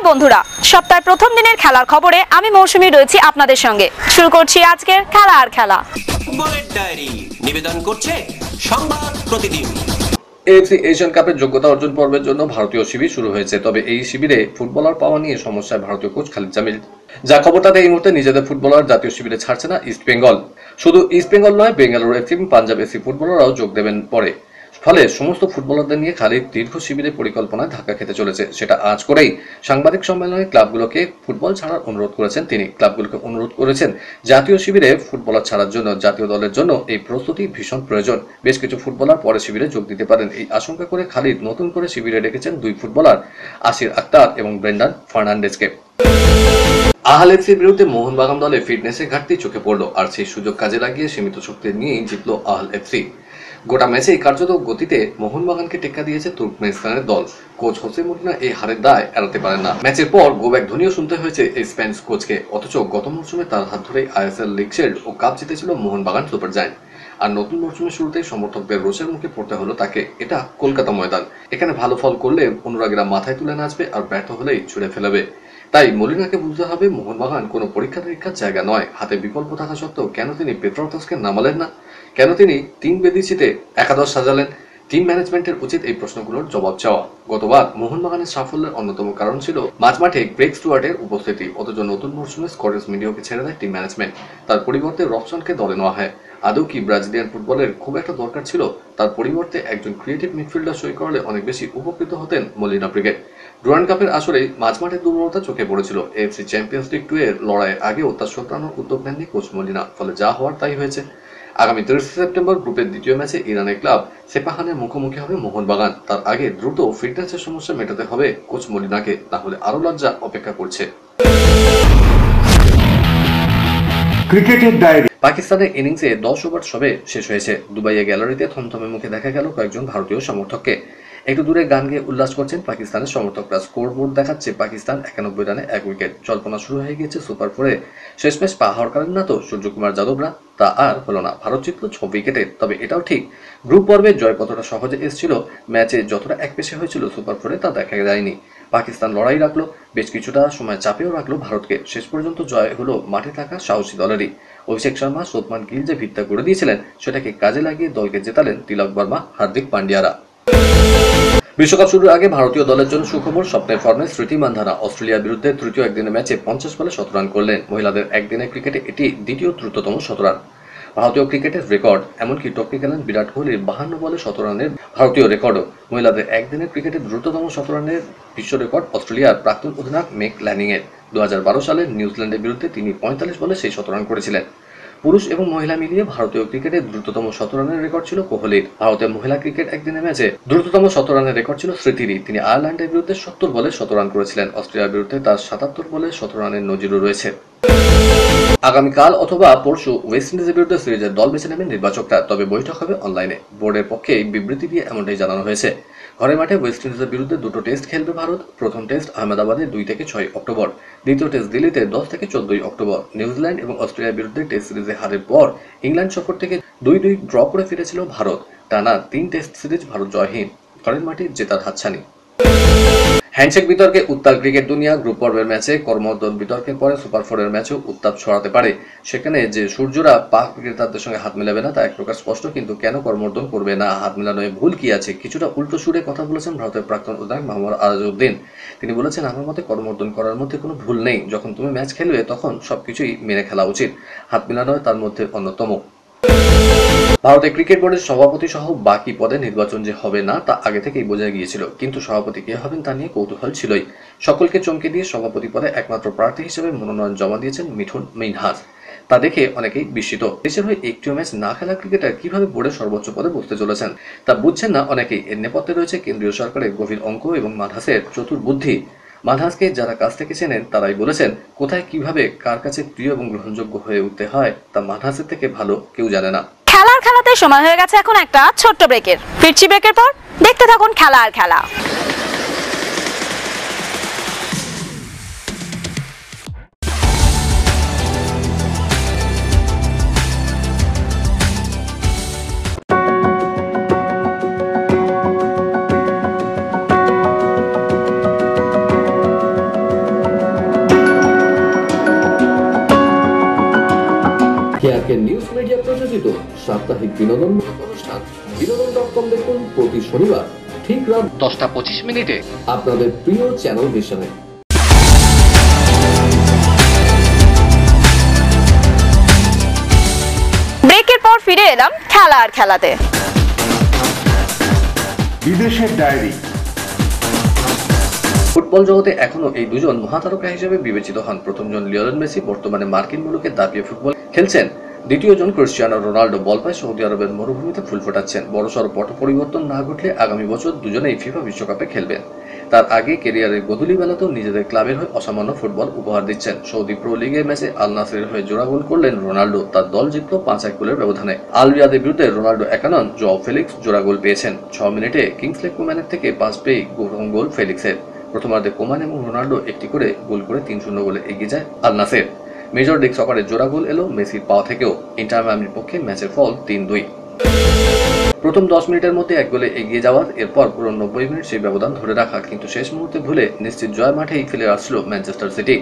বন্ধুরা, সপ্তাহের প্রথম দিনের খেলার খবরে আমি মৌসুমী রয়েছি আপনাদের সঙ্গে। শুরু করছি আজকের খেলা আর খেলা। ফুটবলের ডায়েরি নিবেদন করছে সংবাদ প্রতিদিন। এএফসি এশিয়ান কাপের যোগ্যতা অর্জন পর্বের জন্য ভারতীয় শিবির শুরু হয়েছে। তবে এই শিবিরে ফুটবলার পাওয়া নিয়ে সমস্যায় ভারতীয় কোচ খালিদ জামিল। যা খবর তাতে এই মুহূর্তে নিজেদের ফুটবলার জাতীয় শিবিরে ছাড়ছে না ইস্ট বেঙ্গল। শুধু ইস্ট বেঙ্গল নয়, বেঙ্গালুরু এফসি এবং পাঞ্জাব এফসি ফুটবলাররাও যোগ দেবেন পরে। ফলে সমস্ত ফুটবলারদের নিয়ে খালিদ দীর্ঘ শিবিরের পরিকল্পনায় ধাক্কা খেতে চলেছে। সেটা আজ করেই সাংবাদিক সম্মেলনে ক্লাবগুলোকে ফুটবল ছাড়ার অনুরোধ করেছেন তিনি। ক্লাবগুলোকে অনুরোধ করেছেন জাতীয় শিবিরে ফুটবলার ছাড়ার জন্য। জাতীয় দলের জন্য এই প্রস্তুতি ভীষণ প্রয়োজন। বেশ কিছু ফুটবলার পরে শিবিরে যোগ দিতে পারেন এই আশঙ্কা করে খালিদ নতুন করে শিবিরে রেখেছেন দুই ফুটবলার আসির আক্তার এবং ব্রেন্ডান ফার্নান্ডেজকে। আহাল এফসির বিরুদ্ধে মোহনবাগান দলে ফিটনেসের ঘাটতি চোখে পড়ল, আর সেই সুযোগ কাজে লাগিয়ে সীমিত শক্তি নিয়েই জিতল আহাল এফসি। গোটা ম্যাচেই কার্যত গতিতে মোহনবাগানকে টেক্কা দিয়েছে তুর্কমেনিস্তানের দল। কোচ হোসে মলিনা এই হারের দায় এড়াতে পারেন না। ম্যাচের পর গোব্যাক ধ্বনিও শুনতে হয়েছে এই স্প্যানিশ কোচকে। অথচ গত মৌসুমে তার হাত ধরেই আইএসএল লিগ শিল্ড ও কাপ জিতেছিল মোহনবাগান সুপার জায়ান্ট। আর নতুন মৌসুমের শুরুতেই সমর্থকদের রোষের মুখে পড়তে হলো তাকে। এটা কলকাতা ময়দান, এখানে ভালো ফল করলে অনুরাগীরা মাথায় তুলে নাচবে, আর ব্যর্থ হলেই ছুড়ে ফেলবে। তাই মলিনাকে বুঝতে হবে মোহনবাগান কোনো পরীক্ষা নিরীক্ষার জায়গা নয়। হাতে বিকল্প থাকা সত্ত্বেও কেন তিনি পেট্রোতসকে নামালেন না? কেন তিনি তিন বেদিচিতে একাদশ সাজালেন? টিম ম্যানেজমেন্টের উচিত এই প্রশ্নগুলোর জবাব চাওয়া। গতবার মোহনবাগানের সাফল্যের অন্যতম কারণ ছিল মাঝমাঠে গ্রেগ স্টুয়ার্টের উপস্থিতি। অথচ নতুন মরশুমে স্কটিশ মিডিয়াকে ছেড়ে দেয় টিম ম্যানেজমেন্ট। তার পরিবর্তে রবসনকে দলে নেওয়া হয়। আদৌ কি ব্রাজিলিয়ান ফুটবলের খুব একটা দরকার ছিল? তার পরিবর্তে একজন ক্রিয়েটিভ মিডফিল্ডার সই করলে অনেক বেশি উপকৃত হতেন মলিনা ব্রিগেড। ডুরান্ড কাপের আসরে মাঝমাঠের দুর্বলতা চোখে পড়েছিল। এএফসি চ্যাম্পিয়ন্স লিগ 2 এর লড়াইয়ের আগেও তা শোধরানোর উদ্যোগ নেননি কোচ মলিনা। ফলে যা হওয়ার তাই হয়েছে। আগামী 30 সেপ্টেম্বর গ্রুপের দ্বিতীয় ম্যাচে ইরানের ক্লাব সেপাহানের মুখোমুখি হবে মোহনবাগান। তার আগে দ্রুত ফিটনেসের সমস্যা মেটাতে হবে কোচ মলিনাকে, না হলে আরো লজ্জা অপেক্ষা করছে। ক্রিকেটের ডায়েরি। পাকিস্তানের ইনিংসে 10 ওভার সবে শেষ হয়েছে। দুবাইয়ে গ্যালারিতে থমথমে মুখে দেখা গেল কয়েকজন ভারতীয় সমর্থককে। একটু দূরে গান গেয়ে উল্লাস করছেন পাকিস্তানের সমর্থকরা। স্কোর বোর্ড দেখাচ্ছে পাকিস্তান 91 রানে 1 উইকেট। জল্পনা শুরু হয়ে গিয়েছে সুপার 4-এ শেষমেশ পা হরকালেন না তো সূর্যকুমার যাদবরা? তা আর হলো না। ভারত জিতল 6 উইকেটে। তবে এটাও ঠিক, গ্রুপ পর্বে জয় কতটা সহজে এসেছিল, ম্যাচে যতটা একপেশে হয়েছিল সুপার 4-এ তা দেখা যায়নি। পাকিস্তান লড়াই রাখলো, বেশ কিছুটা সময় চাপেও রাখলো ভারতকে। শেষ পর্যন্ত জয় হলো মাঠে থাকা সাহসী দলেরই। অভিষেক শর্মা, শুভমান গিল যে ভিত্তা করে দিয়েছিলেন সেটাকে কাজে লাগিয়ে দলকে জেতালেন তিলক বর্মা, হার্দিক পান্ডিয়ারা। বিশ্বকাপ শুরুর আগে ভারতীয় দলের জন্য সুখবর। স্বপ্নের ফর্মে স্মৃতি মান্ধানা অস্ট্রেলিয়ার বিরুদ্ধে তৃতীয় একদিনের ম্যাচে 50 বলে 17 রান করলেন। মহিলাদের একদিনের ক্রিকেটে এটি দ্বিতীয় দ্রুততম 17 রান ভারতীয় ক্রিকেটের রেকর্ড। এমনকি টপকে গেলেন বিরাট কোহলির 52 বলে 17 রানের ভারতীয় রেকর্ডও। মহিলাদের একদিনের ক্রিকেটে দ্রুততম 17 রানের বিশ্ব রেকর্ড অস্ট্রেলিয়ার প্রাক্তন অধিনায়ক মেক ল্যানিংয়ের। 2012 সালে নিউজিল্যান্ডের বিরুদ্ধে তিনি 45 বলে সেই 17 রান করেছিলেন। পুরুষ এবং মহিলা মিলিয়ে ভারতীয় ক্রিকেটে দ্রুততম 17 রানের রেকর্ড ছিল কোহলির। ভারতের মহিলা ক্রিকেট একদিনের ম্যাচে দ্রুততম 17 রানের রেকর্ড ছিল স্মৃতিরই। তিনি আয়ারল্যান্ডের বিরুদ্ধে 70 বলে 17 রান করেছিলেন। অস্ট্রেলিয়ার বিরুদ্ধে তার 77 বলে 17 রানের নজিরও রয়েছে। আগামীকাল অথবা পরশু ওয়েস্ট ইন্ডিজের বিরুদ্ধে সিরিজের দল বেছে নেবেন নির্বাচকরা। তবে বৈঠক হবে অনলাইনে। বোর্ডের পক্ষে বিবৃতি দিয়ে এমনটাই জানানো হয়েছে। ঘরের মাঠে ওয়েস্ট ইন্ডিজের বিরুদ্ধে দুটো টেস্ট খেলবে ভারত। প্রথম টেস্ট আহমেদাবাদে 2 থেকে 6 অক্টোবর, দ্বিতীয় টেস্ট দিল্লিতে 10 থেকে 14 অক্টোবর। নিউজিল্যান্ড এবং অস্ট্রেলিয়ার বিরুদ্ধে টেস্ট সিরিজে হারের পর ইংল্যান্ড সফর থেকে 2-2 ড্র করে ফিরেছিল ভারত। টানা 3 টেস্ট সিরিজ ভারত জয়হীন। ঘরের মাঠে জেতার হাতছানি। হ্যান্ডশেক বিতর্কে উত্তাল ক্রিকেট দুনিয়া। গ্রুপ পর্বের ম্যাচে কর্মোদ্যোগ বিতর্কের পরে সুপার 4-এর ম্যাচেও উত্তাপ ছড়াতে পারে। সেখানে যে সূর্যরা পাক ক্রিকেটারদের সঙ্গে হাত মেলাবে না তা এক প্রকার স্পষ্ট, কিন্তু কেন কর্মোদ্যোগ করবে না? হাত মেলানোয় ভুল কি আছে? কিছুটা উল্টো সুরে কথা বলেছেন ভারতের প্রাক্তন অধিনায়ক মোহাম্মদ আজহারউদ্দিন। তিনি বলেছেন, আমার মতে কর্মোদ্যোগ করার মধ্যে কোনো ভুল নেই। যখন তুমি ম্যাচ খেলবে তখন সবকিছুই মেনে খেলা উচিত। হাত মেলানোয় তার মধ্যে অন্যতম। ভারতের ক্রিকেট বোর্ডের সভাপতি সহ বাকি পদে নির্বাচন যে হবে না তা আগে থেকেই বোঝা গিয়েছিল, কিন্তু সভাপতি কে হবেন তা নিয়ে কৌতূহল ছিলই। সকলকে চমকে দিয়ে সভাপতি পদে একমাত্র প্রার্থী হিসেবে মনোনয়ন জমা দিয়েছেন মিঠুন মিনহাজ। তা দেখে অনেকেই বিস্মিত। দেশের হয়ে একটিও ম্যাচ না খেলা ক্রিকেটার কিভাবে বোর্ডের সর্বোচ্চ পদে বসতে চলেছেন তা বুঝছেন না অনেকেই। এর নেপথ্যে রয়েছে কেন্দ্রীয় সরকারের গভীর অঙ্ক এবং মানহাসের চতুর বুদ্ধি। মানহাসকে যারা কাছ থেকে চেনেন তারাই বলেছেন, কোথায় কিভাবে কার কাছে প্রিয় এবং গ্রহণযোগ্য হয়ে উঠতে হয় তা মানহাসের থেকে ভালো কেউ জানে না। খেলার খেলাতে সময় হয়ে গেছে এখন একটা ছোট্ট ব্রেকের। ফিরছি ব্রেকের পর, দেখতে থাকুন খেলা আর খেলা। KRK নিউজ মিডিয়া প্রযোজিত সাপ্তাহিক বিনোদনমূলক অনুষ্ঠান বিনোদন.com দেখুন প্রতি শনিবার ঠিক রাত 10:25 আপনাদের প্রিয় চ্যানেল ভিশনে। ব্রেকের পর ফিরে এলাম খেলা আর খেলাতে। বিদেশের ডায়েরি। ফুটবল জগতে এখনো এই দুজন মহাতারকা হিসেবে বিবেচিত হন। প্রথমজন লিওনেল মেসি, বর্তমানে মার্কিন মুলুকে দাপিয়ে ফুটবল খেলছেন। দ্বিতীয়জন ক্রিস্টিয়ানো রোনাল্ডো বল পায় সৌদি আরবের মরুভূমিতে ফুল ফোটাচ্ছেন। বড়সড় পট পরিবর্তন না ঘটলে আগামী বছর দুজনেই ফিফা বিশ্বকাপে খেলবেন। তার আগে ক্যারিয়ারের গধূলি বেলাতেও নিজেদের ক্লাবের হয়ে অসামান্য ফুটবল উপহার দিচ্ছেন। সৌদি প্রো লিগের ম্যাচে আল নাসরের হয়ে জোড়া গোল করলেন রোনাল্ডো। তার দল জিতল 5-1 গোলের ব্যবধানে। আল রিয়াদের বিরুদ্ধে রোনাল্ডো একা নন, জোয়াও ফেলিক্স জোড়া গোল পেয়েছেন। 6 মিনিটে কিংসলে কোম্যানের থেকে পাস পেয়ে প্রথম গোল ফেলিক্সের। প্রথমার্ধে কোমান এবং রোনাল্ডো একটি করে গোল করে 3-0 গোলে এগিয়ে যায় আল নাসের। মেজর লিগ সকারে জোড়া গোল এলো মেসির পাওয়া থেকেও। ইন্টার মায়ামির পক্ষে ম্যাচের ফল 3-2। প্রথম 10 মিনিটের মধ্যে 1 গোলে এগিয়ে যাওয়ার এরপর পুরো 90 মিনিট সেই ব্যবধান ধরে রাখা, কিন্তু শেষ মুহূর্তে ভুলে নিশ্চিত জয় মাঠেই ফেলে আসছিল ম্যানচেস্টার সিটি।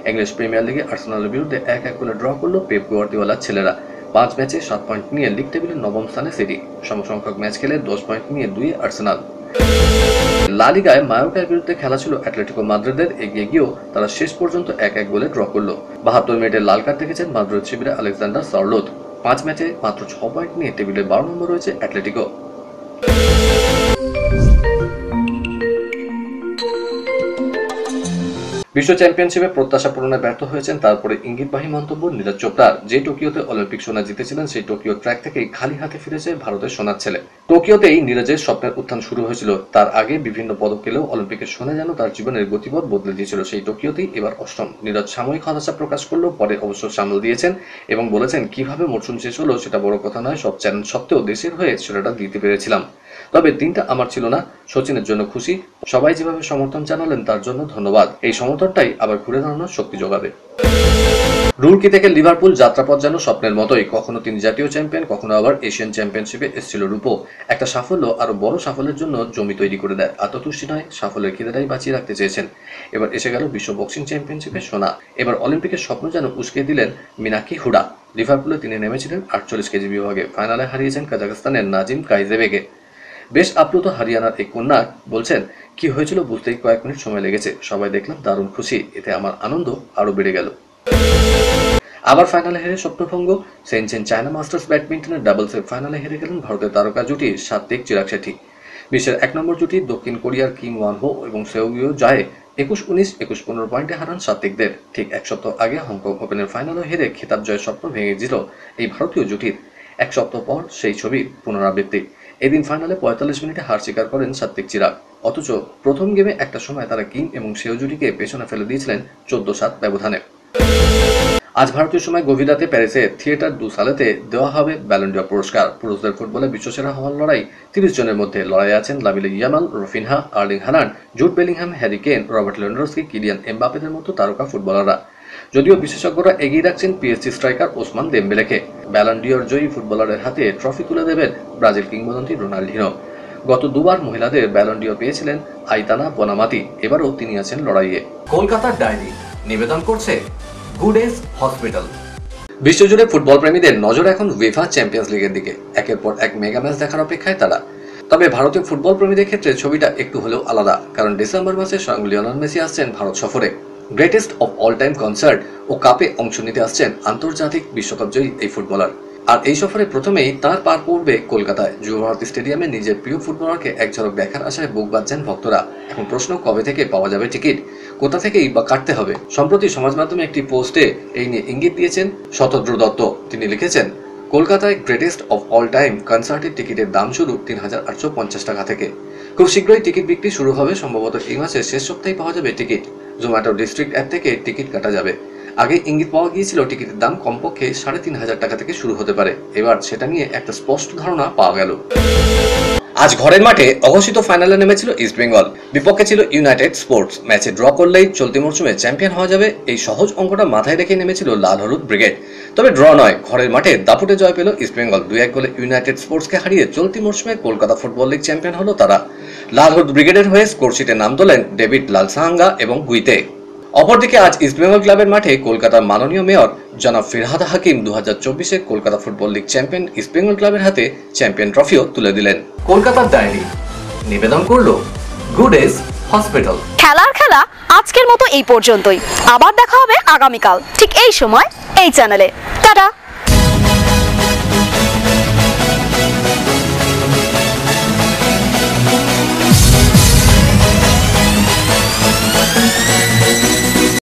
ইংলিশ প্রিমিয়ার লিগে আর্সেনালের বিরুদ্ধে 1-1 গোলে ড্র করল পেপ গুয়ার্দিওলার ছেলেরা। 5 ম্যাচে 7 পয়েন্ট নিয়ে লিগ টেবিলের 9ম স্থানে সিটি। সমসংখ্যক ম্যাচ খেলে 10 পয়েন্ট নিয়ে 2 আর্সেনাল। লা লিগায় মায়োর্কার বিরুদ্ধে খেলা ছিল অ্যাটলেটিকো মাদ্রিদের, এগিয়ে গিয়েও তারা শেষ পর্যন্ত 1-1 গোলে ড্র করল। 72 মিনিটে লাল কার্ড দেখেছেন মাদ্রিদ শিবিরে আলেকজান্ডার সার্লোত। 5 ম্যাচে মাত্র 6 পয়েন্ট নিয়ে টেবিলে 12 নম্বর রয়েছে অ্যাটলেটিকো। বিশ্ব চ্যাম্পিয়নশিপে প্রত্যাশা পূরণে ব্যর্থ হয়েছেন, তারপরে ইঙ্গিতবাহী মন্তব্য নীরজ চোপড়ার। যে টোকিওতে অলিম্পিক সোনা জিতেছিলেন সেই টোকিও ট্র্যাক থেকেই খালি হাতে ফিরেছে ভারতের সোনার ছেলে। টোকিওতেই নীরজের স্বপ্নের উত্থান শুরু হয়েছিল। তার আগে বিভিন্ন পদক পেলেও অলিম্পিকের সোনা যেন তার জীবনের গতিপথ বদলে দিয়েছিল। সেই টোকিওতেই এবার অষ্টম। নীরজ সাময়িক হতাশা প্রকাশ করলেও পরে অবশ্য সামাল দিয়েছেন এবং বলেছেন, কিভাবে মরশুম শেষ হলো সেটা বড় কথা নয়, সব চ্যালেঞ্জ সত্ত্বেও দেশের হয়ে সেটা দিতে পেরেছিলাম। তবে দিনটা আমার ছিল না। সচিনের জন্য খুশি, সবাই যেভাবে সমর্থন জানালেন তার জন্য ধন্যবাদ। এই সমর্থনটাই আবার ঘুরে দাঁড়ানোর শক্তি যোগাবে। রুরকি থেকে লিভারপুল যাত্রাপথ যেন স্বপ্নের মতোই। কখনো তিনি জাতীয় চ্যাম্পিয়ন, কখনো আবার এশিয়ান চ্যাম্পিয়নশিপে এসেছিল রূপো। একটা সাফল্য আরো বড় সাফল্যের জন্য জমি তৈরি করে দেয়। আত্মতুষ্টি নয়, সাফল্যের খিদেটাই বাঁচিয়ে রাখতে চেয়েছেন। এবার এসে গেল বিশ্ব বক্সিং চ্যাম্পিয়নশিপে সোনা। এবার অলিম্পিকের স্বপ্ন যেন উস্কে দিলেন মিনাকি হুডা। লিভারপুলে তিনি নেমেছিলেন 48 কেজি বিভাগে। ফাইনালে হারিয়েছেন কাজাখস্তানের নাজিম কাইজেবেকে। বেশ আপ্লুত হরিয়ানার এই কন্যা বলছেন, কি হয়েছিল বুঝতেই কয়েক মিনিট সময় লেগেছে। সবাই দেখলাম দারুণ খুশি, এতে আমার আনন্দ আরো বেড়ে গেল। আবার ফাইনালে হেরে স্বপ্নভঙ্গ। সেনচেন চায়না মাস্টার্স ব্যাডমিন্টনের ডাবলসের ফাইনালে হেরে গেলেন ভারতের তারকা জুটি সাত্বিক চিরাগ শেঠি। বিশ্বের 1 নম্বর জুটি দক্ষিণ কোরিয়ার কিম ওয়ান হো এবং সেউইও জায়ে 21-19, 21-15 পয়েন্টে হারান সাত্বিকদের। ঠিক 1 সপ্তাহ আগে হংকং ওপেনের ফাইনালে হেরে খেতাব জয়ের স্বপ্ন ভেঙে দিল এই ভারতীয় জুটির। 1 সপ্তাহ পর সেই ছবির পুনরাবৃত্তি। এদিন ফাইনালে 45 মিনিটে হার স্বীকার করেন সাত্বিক চিরাগ। অথচ প্রথম গেমে একটা সময় তারা কিম এবং সেও জুটিকে পেছনে ফেলে দিয়েছিলেন 14-7 ব্যবধানে। আজ ভারতীয় সময় গভীর রাতে প্যারিসে থিয়েটার দু সালেতে দেওয়া হবে ব্যালন ডি'র পুরস্কার। পুরুষদের ফুটবলে বিশ্বসেরা হওয়ার লড়াই 30 জনের মধ্যে। লড়াইয়ে আছেন Lamine Yamal, Raphinha, Erling Haaland, Jude Bellingham, Harry Kane, Robert Lewandowski, Kylian এমবাপেদের মতো তারকা ফুটবলাররা। যদিও বিশেষজ্ঞরা এগিয়ে রাখছেন পিএসজি স্ট্রাইকার ওসমান দেমবেলেকে। ব্যালন ডি'র জয়ী ফুটবলারের হাতে ট্রফি তুলে দেবেন ব্রাজিল কিংবদন্তি রোনাল্ডিনো। গত দুবার মহিলাদের ব্যালন ডি'র পেয়েছিলেন আইতানা বনামাতি। এবারও তিনি আছেন লড়াইয়ে। কলকাতার ডায়েরি নিবেদন করছে গুড এজ হসপিটাল। বিশ্বজুড়ে ফুটবল প্রেমীদের নজর এখন উয়েফা চ্যাম্পিয়ন্স লিগের দিকে। একের পর এক মেগা ম্যাচ দেখার অপেক্ষায় তারা। তবে ভারতীয় ফুটবল প্রেমীদের ক্ষেত্রে ছবিটা একটু হলেও আলাদা, কারণ ডিসেম্বর মাসে স্বয়ং লিওনেল মেসি আসছেন ভারত সফরে। Greatest of all time concert ও কাপে অংশ নিতে আসছেন আন্তর্জাতিক বিশ্বকাপ জয়ী এই ফুটবলার। আর এই সফরে প্রথমেই তার পার পড়বে কলকাতায়। যুব ভারতী স্টেডিয়ামে নিজের প্রিয় ফুটবলারকে এক ঝলক দেখার আশায় বুক বাঁধছেন ভক্তরা। এখন প্রশ্ন, কবে থেকে পাওয়া যাবে টিকিট, কোথা থেকেই বা কাটতে হবে? সম্প্রতি সমাজ মাধ্যমে একটি পোস্টে এই নিয়ে ইঙ্গিত দিয়েছেন শতদ্র দত্ত। তিনি লিখেছেন, কলকাতায় গ্রেটেস্ট অফ অল টাইম কনসার্টের টিকিটের দাম শুরু 3850 টাকা থেকে। খুব শীঘ্রই টিকিট বিক্রি শুরু হবে। সম্ভবত এই মাসের শেষ সপ্তাহে পাওয়া যাবে টিকিট। জোম্যাটো ডিস্ট্রিক্ট অ্যাপ থেকে টিকিট কাটা যাবে। আগে ইঙ্গিত পাওয়া গিয়েছিল টিকিটের দাম কমপক্ষে 3500 টাকা থেকে শুরু হতে পারে। এবার সেটা নিয়ে একটা স্পষ্ট ধারণা পাওয়া গেল। আজ ঘরের মাঠে অঘোষিত ফাইনালে নেমেছিল ইস্ট বেঙ্গল। বিপক্ষে ছিল ইউনাইটেড স্পোর্টস। ম্যাচে ড্র করলেই চলতি মরশুমে চ্যাম্পিয়ন হওয়া যাবে, এই সহজ অঙ্কটা মাথায় রেখে নেমেছিল লাল হলুদ ব্রিগেড। তবে ড্র নয়, ঘরের মাঠে দাপুটে জয় পেল ইস্ট বেঙ্গল। 2-1 গোলে ইউনাইটেড স্পোর্টসকে হারিয়ে চলতি মরশুমে কলকাতা ফুটবল লিগ চ্যাম্পিয়ন হলো তারা। লাল হলুদ ব্রিগেডের হয়ে স্কোরশিটে নাম তোলেন ডেভিড লালসাহাঙ্গা এবং গুইতে। অপরদিকে আজ ইস্টবেঙ্গল ক্লাবের মাঠে কলকাতার মাননীয় মেয়র জনাব Firhad Hakim 2024-এ Kolkata football league champion East Bengal ক্লাবের হাতে চ্যাম্পিয়ন ট্রফিও তুলে দিলেন। কলকাতার ডায়েরি নিবেদন করলো গুড এজ হসপিটাল। খেলার খেলা আজকের মতো এই পর্যন্তই। আবার দেখা হবে আগামীকাল ঠিক এই সময় এই চ্যানেলে। টাটা।